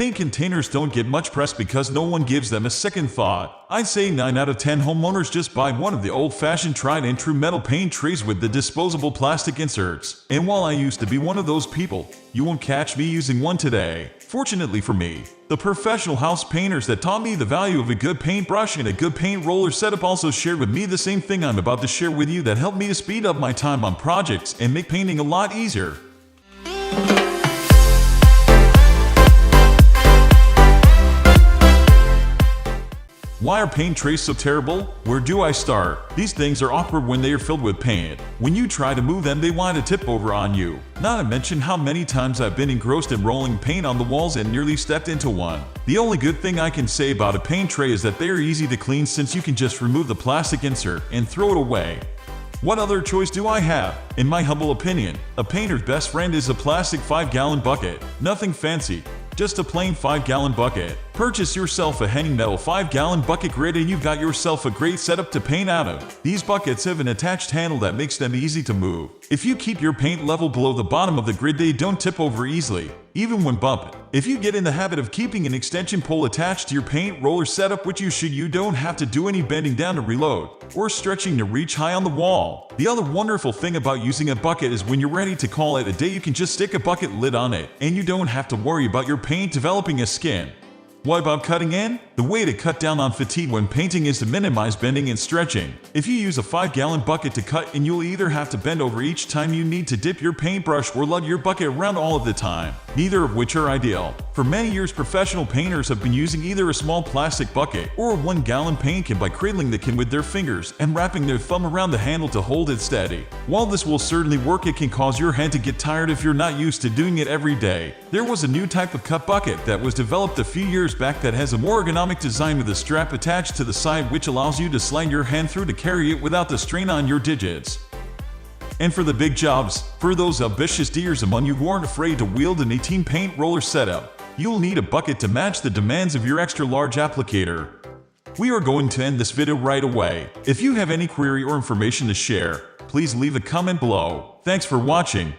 Paint containers don't get much press because no one gives them a second thought. I'd say 9 out of 10 homeowners just buy one of the old-fashioned tried and true metal paint trays with the disposable plastic inserts. And while I used to be one of those people, you won't catch me using one today. Fortunately for me, the professional house painters that taught me the value of a good paintbrush and a good paint roller setup also shared with me the same thing I'm about to share with you that helped me to speed up my time on projects and make painting a lot easier. Why are paint trays so terrible? Where do I start? These things are awkward when they are filled with paint. When you try to move them, they want to tip over on you. Not to mention how many times I've been engrossed in rolling paint on the walls and nearly stepped into one. The only good thing I can say about a paint tray is that they are easy to clean since you can just remove the plastic insert and throw it away. What other choice do I have? In my humble opinion, a painter's best friend is a plastic 5-gallon bucket. Nothing fancy, just a plain 5-gallon bucket. Purchase yourself a Henning metal 5-gallon bucket grid and you've got yourself a great setup to paint out of. These buckets have an attached handle that makes them easy to move. If you keep your paint level below the bottom of the grid, they don't tip over easily, even when bumping. If you get in the habit of keeping an extension pole attached to your paint roller setup, which you should, you don't have to do any bending down to reload, or stretching to reach high on the wall. The other wonderful thing about using a bucket is when you're ready to call it a day, you can just stick a bucket lid on it, and you don't have to worry about your paint developing a skin. What about cutting in? The way to cut down on fatigue when painting is to minimize bending and stretching. If you use a 5-gallon bucket to cut in, you'll either have to bend over each time you need to dip your paintbrush or lug your bucket around all of the time, neither of which are ideal. For many years, professional painters have been using either a small plastic bucket or a 1-gallon paint can by cradling the can with their fingers and wrapping their thumb around the handle to hold it steady. While this will certainly work, it can cause your hand to get tired if you're not used to doing it every day. There was a new type of cut bucket that was developed a few years back that has a more ergonomic design with a strap attached to the side which allows you to slide your hand through to carry it without the strain on your digits. And for the big jobs, for those ambitious deers among you who aren't afraid to wield an 18 paint roller setup, you'll need a bucket to match the demands of your extra large applicator. We are going to end this video right away. If you have any query or information to share, please leave a comment below. Thanks for watching.